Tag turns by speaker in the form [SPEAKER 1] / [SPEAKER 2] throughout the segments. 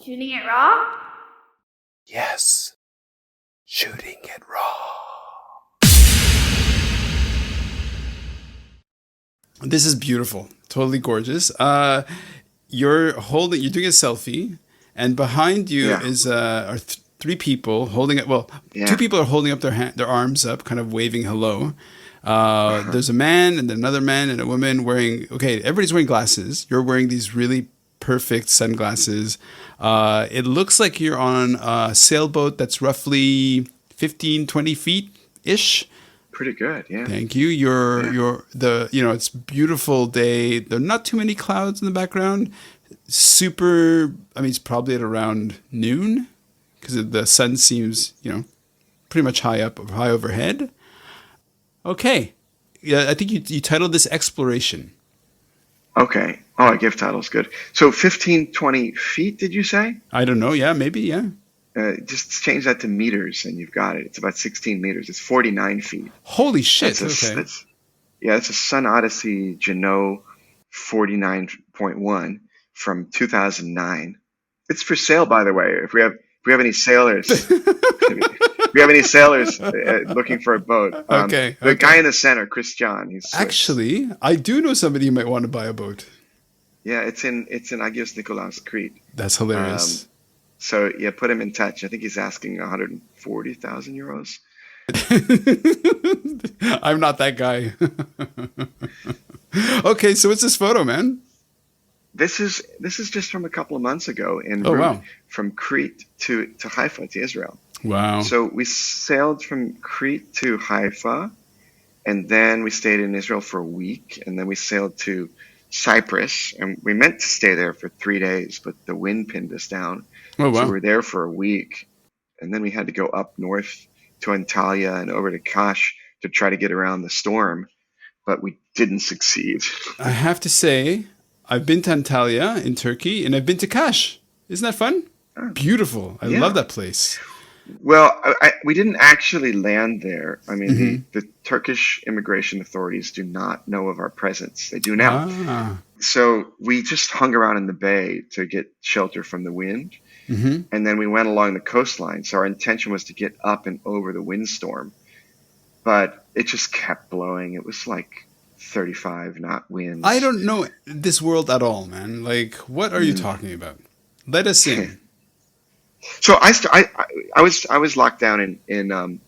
[SPEAKER 1] Shooting it raw?
[SPEAKER 2] Yes. Shooting it raw. This is beautiful. Totally gorgeous. You're doing a selfie, and behind you
[SPEAKER 3] Yeah.
[SPEAKER 2] is are three people holding it. Well,
[SPEAKER 3] Yeah.
[SPEAKER 2] two people are holding up their arms up, kind of waving hello. There's a man and another man and a woman wearing. Okay, everybody's wearing glasses. You're wearing these really perfect sunglasses. It looks like you're on a sailboat that's roughly 15, 20 feet ish.
[SPEAKER 3] Pretty good, yeah.
[SPEAKER 2] Thank you. It's a beautiful day. There are not too many clouds in the background. It's probably at around noon because the sun seems, pretty much high overhead. Okay. Yeah, I think you titled this Exploration.
[SPEAKER 3] Okay. Oh, I give titles, good. So 15, 20 feet, did you say?
[SPEAKER 2] I don't know. Yeah, maybe. Yeah.
[SPEAKER 3] Just change that to meters and you've got it. It's about 16 meters. It's 49 feet.
[SPEAKER 2] Holy shit.
[SPEAKER 3] It's
[SPEAKER 2] Okay.
[SPEAKER 3] it's a Sun Odyssey Jeannot 49.1 from 2009. It's for sale, by the way. If we have any sailors, if we have any sailors looking for a boat. The guy in the center, Chris John. He's Swiss.
[SPEAKER 2] Actually, I do know somebody who might want to buy a boat.
[SPEAKER 3] Yeah, it's in Agios Nikolaos, Crete.
[SPEAKER 2] That's hilarious.
[SPEAKER 3] So yeah, put him in touch. I think he's asking 140,000 euros.
[SPEAKER 2] I'm not that guy. Okay, so what's this photo, man?
[SPEAKER 3] This is just from a couple of months ago from Crete to Haifa to Israel.
[SPEAKER 2] Wow.
[SPEAKER 3] So we sailed from Crete to Haifa, and then we stayed in Israel for a week, and then we sailed to Cyprus, and we meant to stay there for 3 days, but the wind pinned us down.
[SPEAKER 2] Oh, wow.
[SPEAKER 3] So we were there for a week, and then we had to go up north to Antalya and over to Kash to try to get around the storm, but we didn't succeed.
[SPEAKER 2] I have to say, I've been to Antalya in Turkey, and I've been to Kash. Isn't that fun?
[SPEAKER 3] Oh.
[SPEAKER 2] Beautiful. I love that place.
[SPEAKER 3] Well, we didn't actually land there. I mean, the Turkish immigration authorities do not know of our presence. They do now.
[SPEAKER 2] Ah.
[SPEAKER 3] So we just hung around in the bay to get shelter from the wind.
[SPEAKER 2] Mm-hmm.
[SPEAKER 3] And then we went along the coastline. So our intention was to get up and over the windstorm. But it just kept blowing. It was like 35 knot winds.
[SPEAKER 2] I don't know this world at all, man. Like, what are you talking about? Let us in.
[SPEAKER 3] So I was locked down in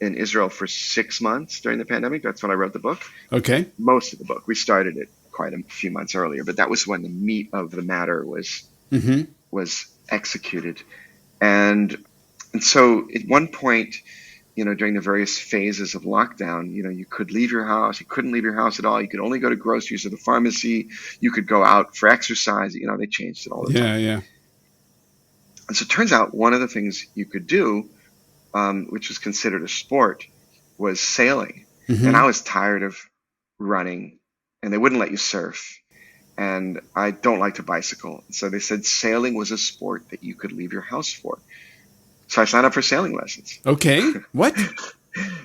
[SPEAKER 3] Israel for 6 months during the pandemic. That's when I wrote the book.
[SPEAKER 2] Okay.
[SPEAKER 3] Most of the book. We started it quite a few months earlier, but that was when the meat of the matter was executed. And so at one point, during the various phases of lockdown, you could leave your house. You couldn't leave your house at all. You could only go to groceries or the pharmacy. You could go out for exercise. They changed it all the time.
[SPEAKER 2] Yeah.
[SPEAKER 3] And so it turns out one of the things you could do, which was considered a sport, was sailing.
[SPEAKER 2] Mm-hmm.
[SPEAKER 3] And I was tired of running, and they wouldn't let you surf. And I don't like to bicycle. So they said sailing was a sport that you could leave your house for. So I signed up for sailing lessons.
[SPEAKER 2] Okay. What?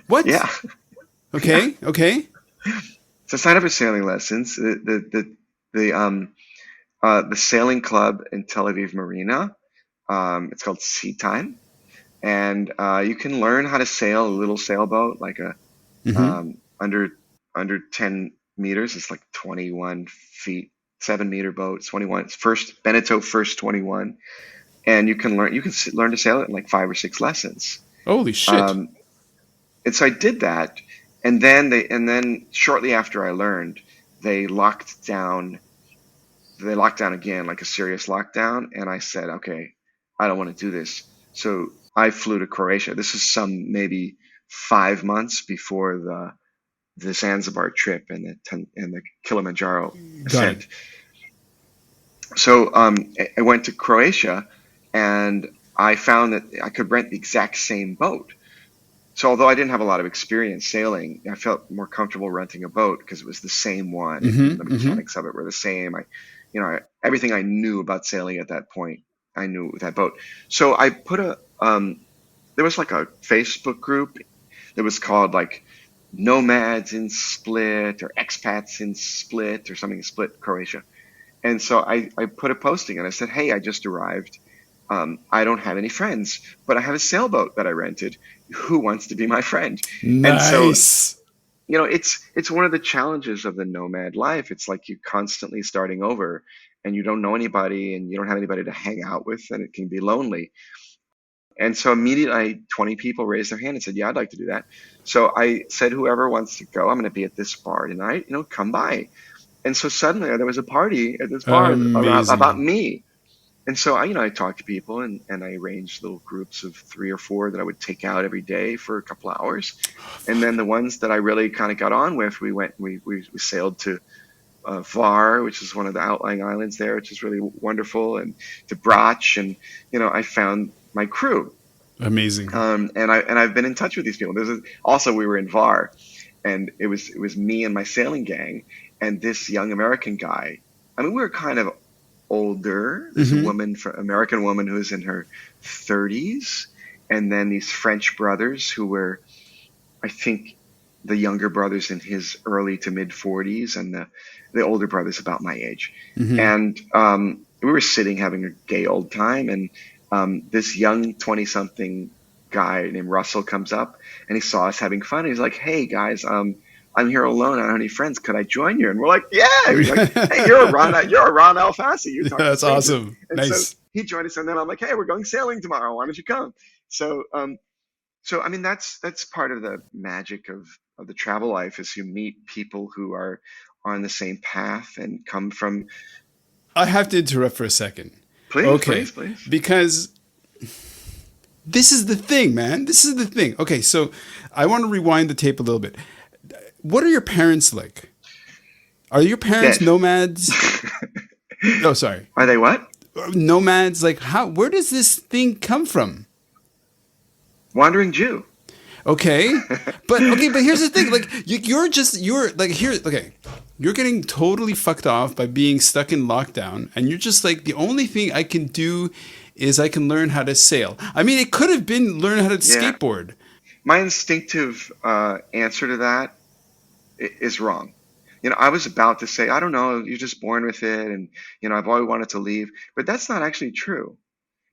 [SPEAKER 2] What?
[SPEAKER 3] Yeah.
[SPEAKER 2] Okay.
[SPEAKER 3] Yeah.
[SPEAKER 2] Okay.
[SPEAKER 3] So I signed up for sailing lessons. The sailing club in Tel Aviv Marina. It's called Sea Time, and you can learn how to sail a little sailboat, like a under 10 meters. It's like 21 feet, 7-meter boat. It's 21. It's Beneteau first 21, and you can learn to sail it in like 5 or 6 lessons.
[SPEAKER 2] Holy shit!
[SPEAKER 3] And so I did that, and then shortly after I learned, they locked down. They locked down again, like a serious lockdown, and I said, okay, I don't want to do this. So I flew to Croatia. This is maybe 5 months before the Zanzibar trip and the Kilimanjaro ascent. So I went to Croatia, and I found that I could rent the exact same boat. So although I didn't have a lot of experience sailing, I felt more comfortable renting a boat because it was the same one. The mechanics of it were the same. Everything I knew about sailing at that point, I knew with that boat. So I put there was like a Facebook group that was called like Nomads in Split or Expats in Split or something, Split, Croatia. And so I put a posting and I said, hey, I just arrived. I don't have any friends, but I have a sailboat that I rented. Who wants to be my friend? And so,
[SPEAKER 2] Nice.
[SPEAKER 3] it's one of the challenges of the nomad life. It's like you're constantly starting over, and you don't know anybody, and you don't have anybody to hang out with, and it can be lonely. And so immediately 20 people raised their hand and said, yeah, I'd like to do that. So I said, whoever wants to go, I'm going to be at this bar tonight, come by. And so suddenly there was a party at this bar about
[SPEAKER 2] Amazing.
[SPEAKER 3] me. And so I talked to people, and I arranged little groups of 3 or 4 that I would take out every day for a couple of hours. And then the ones that I really kind of got on with, we sailed to Var, which is one of the outlying islands there, which is really wonderful, and to Brach, and I found my crew.
[SPEAKER 2] Amazing.
[SPEAKER 3] And I've been in touch with these people. Also, we were in Var, and it was me and my sailing gang, and this young American guy. I mean, we were kind of older. There's a
[SPEAKER 2] Hmm.
[SPEAKER 3] American woman who's in her 30s, and then these French brothers who were, I think, the younger brother's in his early to mid 40s, and the older brother's about my age.
[SPEAKER 2] Hmm.
[SPEAKER 3] And we were sitting having a gay old time, and this young 20-something guy named Russell comes up, and he saw us having fun. He's like, "Hey guys, I'm here alone. I don't have any friends. Could I join you?" And we're like, "Yeah." He's like, "Hey, you're a Ron Alfasi. You're talking to
[SPEAKER 2] That's
[SPEAKER 3] strangers."
[SPEAKER 2] awesome.
[SPEAKER 3] And so
[SPEAKER 2] Nice.
[SPEAKER 3] he joined us, and then I'm like, "Hey, we're going sailing tomorrow. Why don't you come?" So I mean, that's part of the magic of the travel life, is you meet people who are on the same path and come from.
[SPEAKER 2] I have to interrupt for a second.
[SPEAKER 3] Please,
[SPEAKER 2] Okay.
[SPEAKER 3] please, please.
[SPEAKER 2] Because this is the thing, man. This is the thing. Okay. So I want to rewind the tape a little bit. What are your parents like? Are your parents
[SPEAKER 3] Dead.
[SPEAKER 2] nomads? Oh, sorry.
[SPEAKER 3] Are they what?
[SPEAKER 2] Nomads, like where does this thing come from?
[SPEAKER 3] Wandering Jew.
[SPEAKER 2] Okay. But here's the thing. Like you're like here, okay. You're getting totally fucked off by being stuck in lockdown, and you're just like, the only thing I can do is I can learn how to sail. I mean, it could have been learn how to
[SPEAKER 3] Yeah.
[SPEAKER 2] skateboard.
[SPEAKER 3] My instinctive answer to that is wrong. I was about to say, I don't know, you're just born with it, and I've always wanted to leave, but that's not actually true.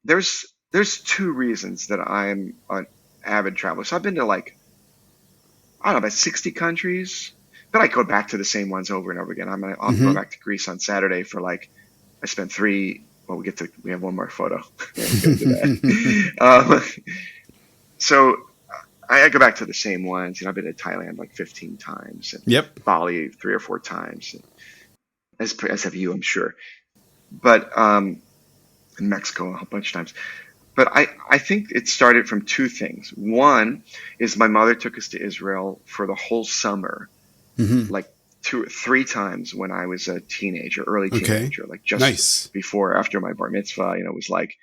[SPEAKER 3] There's two reasons that I'm an avid traveler. So I've been to, like, I don't know, about 60 countries, but I go back to the same ones over and over again. I'll go
[SPEAKER 2] Hmm.
[SPEAKER 3] back to Greece on Saturday for, like, I spent three. Well, we have one more photo. Yeah, we'll get into that. So I go back to the same ones. I've been to Thailand like 15 times, and
[SPEAKER 2] Yep.
[SPEAKER 3] Bali 3 or 4 times, as have you, I'm sure. But in Mexico a whole bunch of times. But I think it started from two things. One is my mother took us to Israel for the whole summer,
[SPEAKER 2] Hmm.
[SPEAKER 3] like 2 or 3 times when I was a teenager, early
[SPEAKER 2] Okay.
[SPEAKER 3] teenager, like just
[SPEAKER 2] Nice.
[SPEAKER 3] before, after my bar mitzvah. It was like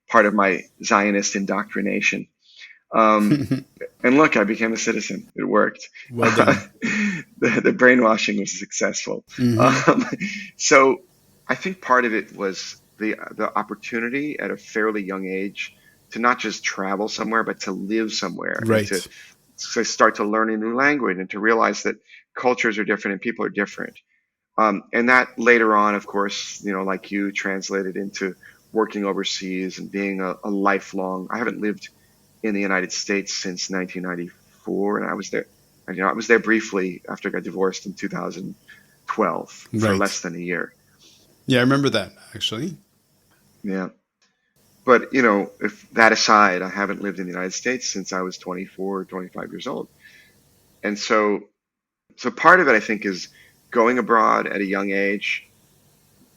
[SPEAKER 3] part of my Zionist indoctrination. Um, and look, I became a citizen. It worked.
[SPEAKER 2] Well done.
[SPEAKER 3] The brainwashing was successful.
[SPEAKER 2] Hmm.
[SPEAKER 3] Um, so I think part of it was the opportunity at a fairly young age to not just travel somewhere, but to live somewhere, and to
[SPEAKER 2] Right.
[SPEAKER 3] start to learn a new language, and to realize that cultures are different and people are different. And that later on, of course, like you, translated into working overseas and being a lifelong. I haven't lived in the United States since 1994, and I was there. And, I was there briefly after I got divorced in 2012 for
[SPEAKER 2] Right.
[SPEAKER 3] less than a year.
[SPEAKER 2] Yeah, I remember that actually.
[SPEAKER 3] Yeah. But, if that aside, I haven't lived in the United States since I was 24, 25 years old. And so part of it, I think, is going abroad at a young age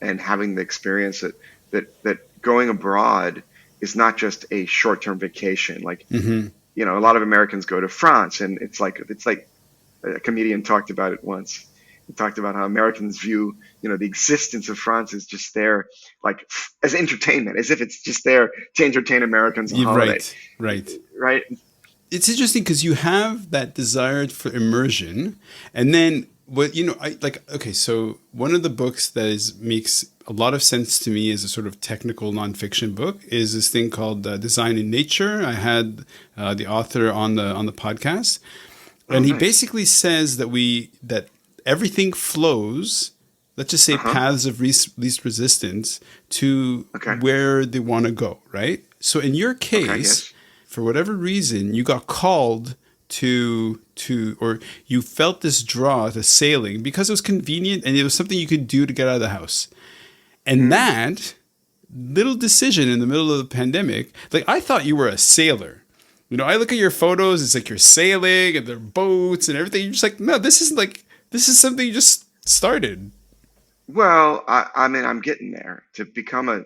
[SPEAKER 3] and having the experience that going abroad is not just a short-term vacation. Like,
[SPEAKER 2] Hmm.
[SPEAKER 3] a lot of Americans go to France, and it's like a comedian talked about it once. He talked about how Americans view, the existence of France is just there, like, as entertainment, as if it's just there to entertain Americans on holiday,
[SPEAKER 2] Right. Right.
[SPEAKER 3] right?
[SPEAKER 2] It's interesting because you have that desire for immersion, and then I like. Okay, so one of the books that makes a lot of sense to me as a sort of technical nonfiction book is this thing called Design in Nature. I had the author on the podcast,
[SPEAKER 3] Oh,
[SPEAKER 2] and he
[SPEAKER 3] nice.
[SPEAKER 2] basically says that everything flows let's just say paths of least resistance to
[SPEAKER 3] Okay.
[SPEAKER 2] where they want to go, right? So in your
[SPEAKER 3] Okay.
[SPEAKER 2] case,
[SPEAKER 3] Yes.
[SPEAKER 2] for whatever reason, you got called or you felt this draw to sailing because it was convenient and it was something you could do to get out of the house. And that little decision in the middle of the pandemic, like I thought you were a sailor. You know, I look at your photos, it's like you're sailing and there are boats and everything. You're just like, no, this is something you just started.
[SPEAKER 3] Well, I mean, I'm getting there. To become a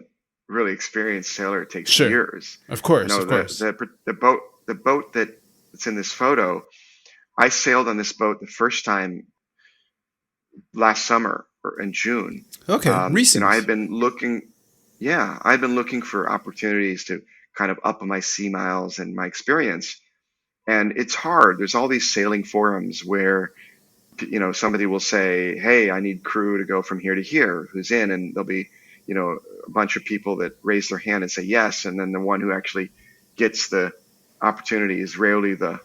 [SPEAKER 3] really experienced sailor, it takes
[SPEAKER 2] Sure.
[SPEAKER 3] years.
[SPEAKER 2] Of
[SPEAKER 3] You
[SPEAKER 2] course,
[SPEAKER 3] know,
[SPEAKER 2] of course.
[SPEAKER 3] the boat that's in this photo, I sailed on this boat the first time last summer or in June.
[SPEAKER 2] Okay,
[SPEAKER 3] You know,
[SPEAKER 2] recent.
[SPEAKER 3] I've been looking for opportunities to kind of up my sea miles and my experience. And it's hard. There's all these sailing forums where, you know, somebody will say, "Hey, I need crew to go from here to here. Who's in?" And there'll be, you know, a bunch of people that raise their hand and say yes. And then the one who actually gets the opportunity is rarely the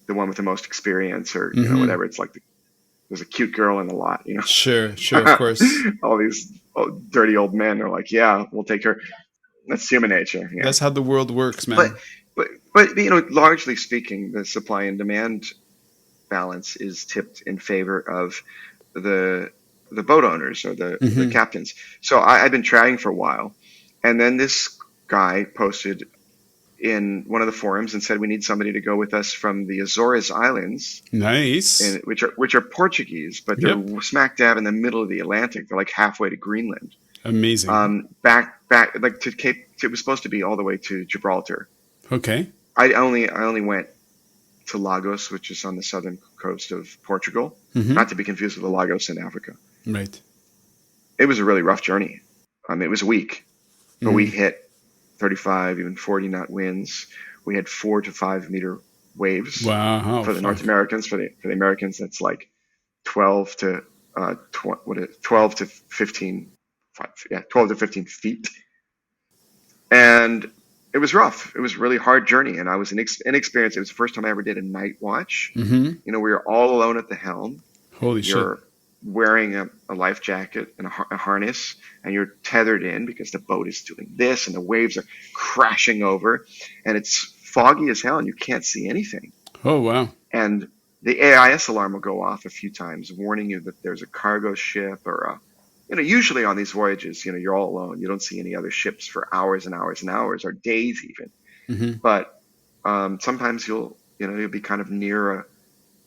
[SPEAKER 3] one with the most experience or, you know,
[SPEAKER 2] Mm-hmm.
[SPEAKER 3] whatever. It's like there's a cute girl in the lot, you
[SPEAKER 2] Sure, sure, of
[SPEAKER 3] know.
[SPEAKER 2] course.
[SPEAKER 3] All these dirty old men are like, "Yeah, we'll take her." That's human nature. Yeah.
[SPEAKER 2] That's how the world works,
[SPEAKER 3] But
[SPEAKER 2] man.
[SPEAKER 3] but you know, largely speaking, the supply and demand balance is tipped in favor of the the boat owners or the
[SPEAKER 2] Mm-hmm.
[SPEAKER 3] captains. So I've been trying for a while, and then this guy posted in one of the forums and said we need somebody to go with us from the Azores Islands,
[SPEAKER 2] Nice.
[SPEAKER 3] which are Portuguese, but
[SPEAKER 2] Yep.
[SPEAKER 3] they're smack dab in the middle of the Atlantic. They're like halfway to Greenland.
[SPEAKER 2] Amazing.
[SPEAKER 3] Back like to Cape. It was supposed to be all the way to Gibraltar.
[SPEAKER 2] Okay.
[SPEAKER 3] I only went to Lagos, which is on the southern coast of Portugal,
[SPEAKER 2] Mm-hmm.
[SPEAKER 3] not to be confused with the Lagos in Africa.
[SPEAKER 2] Right.
[SPEAKER 3] It was a really rough journey. It was a week, but we
[SPEAKER 2] Mm.
[SPEAKER 3] hit 35, even 40 knot winds. We had 4 to 5 meter waves
[SPEAKER 2] Wow.
[SPEAKER 3] for the North
[SPEAKER 2] Fuck.
[SPEAKER 3] Americans. For the Americans, that's like 12 to 12 to 15, 12 to 15 feet. And it was rough. It was a really hard journey, and I was inexperienced. It was the first time I ever did a night watch.
[SPEAKER 2] Mm-hmm.
[SPEAKER 3] You know, we were all alone at the helm.
[SPEAKER 2] Holy shit.
[SPEAKER 3] You're wearing a life jacket and a harness, and you're tethered in because the boat is doing this, and the waves are crashing over, and it's foggy as hell, and you can't see anything.
[SPEAKER 2] Oh wow.
[SPEAKER 3] And the AIS alarm will go off a few times, warning you that there's a cargo ship or a, you know, usually on these voyages, you know, you're all alone. You don't see any other ships for hours and hours and hours, or days even.
[SPEAKER 2] Mm-hmm.
[SPEAKER 3] But sometimes you'll be kind of near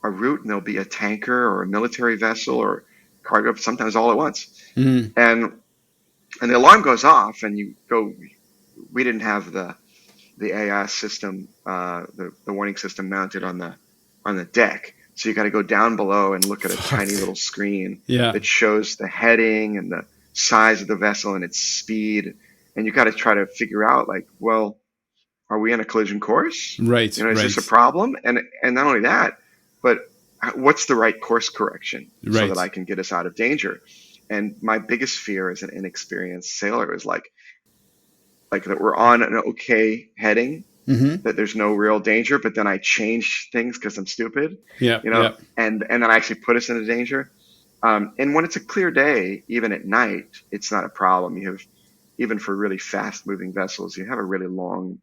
[SPEAKER 3] a route, and there'll be a tanker or a military vessel or cargo, sometimes all at once.
[SPEAKER 2] Mm-hmm.
[SPEAKER 3] And the alarm goes off, and you go. We didn't have the AIS system, the warning system mounted on the deck. So you got to go down below and look at a tiny
[SPEAKER 2] Fuck.
[SPEAKER 3] little screen
[SPEAKER 2] Yeah.
[SPEAKER 3] that shows the heading and the size of the vessel and its speed. And you got to try to figure out, like, well, are we on a collision course?
[SPEAKER 2] Right.
[SPEAKER 3] You know, is this a
[SPEAKER 2] Right.
[SPEAKER 3] problem? And not only that, but what's the right course correction so that
[SPEAKER 2] Right.
[SPEAKER 3] I can get us out of danger? And my biggest fear as an inexperienced sailor is like that we're on an okay heading,
[SPEAKER 2] Mm-hmm.
[SPEAKER 3] that there's no real danger, but then I change things because I'm stupid,
[SPEAKER 2] Yeah.
[SPEAKER 3] you know,
[SPEAKER 2] Yeah.
[SPEAKER 3] and then I actually put us into danger. And when it's a clear day, even at night, it's not a problem. You have, even for really fast moving vessels, you have a really long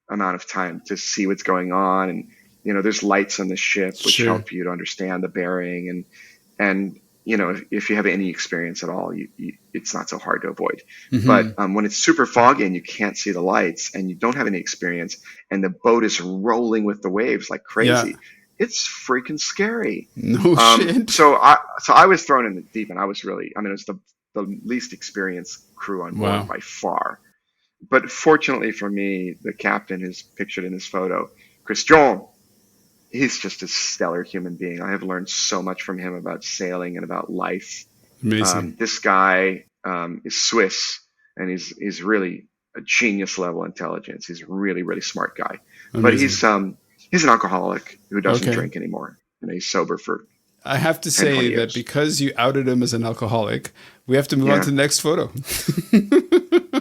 [SPEAKER 3] amount of time to see what's going on. And, you know, there's lights on the ship which
[SPEAKER 2] Sure.
[SPEAKER 3] help you to understand the bearing. And, you know, if you have any experience at all, it's not so hard to avoid.
[SPEAKER 2] Mm-hmm.
[SPEAKER 3] But when it's super foggy and you can't see the lights and you don't have any experience and the boat is rolling with the waves like
[SPEAKER 2] Yeah.
[SPEAKER 3] crazy, it's freaking scary.
[SPEAKER 2] No shit.
[SPEAKER 3] So I was thrown in the deep end. I was really, I mean, it was the least experienced crew on board
[SPEAKER 2] Wow.
[SPEAKER 3] by far. But fortunately for me, the captain who's pictured in this photo, Christian, he's just a stellar human being. I have learned so much from him about sailing and about life.
[SPEAKER 2] Amazing.
[SPEAKER 3] This guy is Swiss, and he's really a genius level intelligence. He's a really, really smart guy. But
[SPEAKER 2] Amazing.
[SPEAKER 3] he's an alcoholic who doesn't
[SPEAKER 2] Okay.
[SPEAKER 3] drink anymore. You know, he's sober for
[SPEAKER 2] I have to
[SPEAKER 3] 10, 20
[SPEAKER 2] say that
[SPEAKER 3] years.
[SPEAKER 2] because you outed him as an alcoholic, we have to move on
[SPEAKER 3] Yeah.
[SPEAKER 2] to the next photo.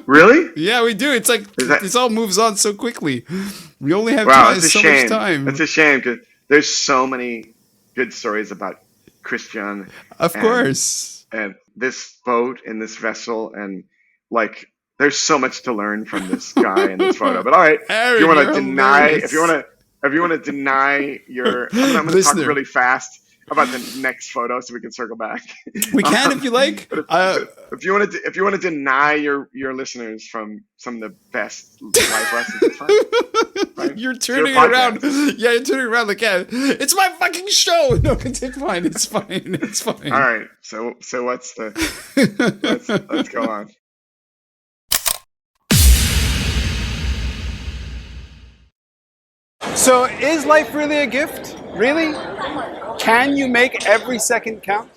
[SPEAKER 3] Really?
[SPEAKER 2] Yeah, we do. It's like
[SPEAKER 3] Is that
[SPEAKER 2] this all moves on so quickly. We only have
[SPEAKER 3] wow? It's a
[SPEAKER 2] so
[SPEAKER 3] shame.
[SPEAKER 2] much time.
[SPEAKER 3] It's a shame because there's so many good stories about Christian
[SPEAKER 2] Of
[SPEAKER 3] and
[SPEAKER 2] course.
[SPEAKER 3] and this boat and this vessel, and like there's so much to learn from this guy in this photo. But all right, if you
[SPEAKER 2] Aaron,
[SPEAKER 3] want to
[SPEAKER 2] you're
[SPEAKER 3] deny,
[SPEAKER 2] hilarious.
[SPEAKER 3] if you want to deny your, I'm gonna talk
[SPEAKER 2] Listener,
[SPEAKER 3] really fast about the next photo so we can circle back.
[SPEAKER 2] we can if you like.
[SPEAKER 3] But if you want to deny your listeners from some of the best life lessons, it's fine. Fine.
[SPEAKER 2] You're
[SPEAKER 3] It's your
[SPEAKER 2] turning it around.
[SPEAKER 3] podcast.
[SPEAKER 2] Yeah, you're turning it around like, yeah, it's my fucking show. No, it's fine. It's fine. It's fine.
[SPEAKER 3] All right. So what's the let's go on.
[SPEAKER 2] So, is life really a gift? Really? Can you make every second count?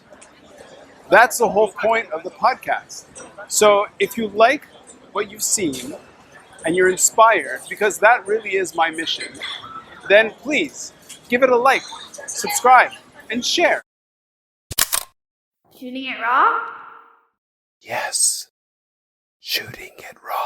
[SPEAKER 2] That's the whole point of the podcast. So, if you like what you've seen and you're inspired, because that really is my mission, then please give it a like, subscribe, and share.
[SPEAKER 1] Shooting it raw?
[SPEAKER 2] Yes, shooting it raw.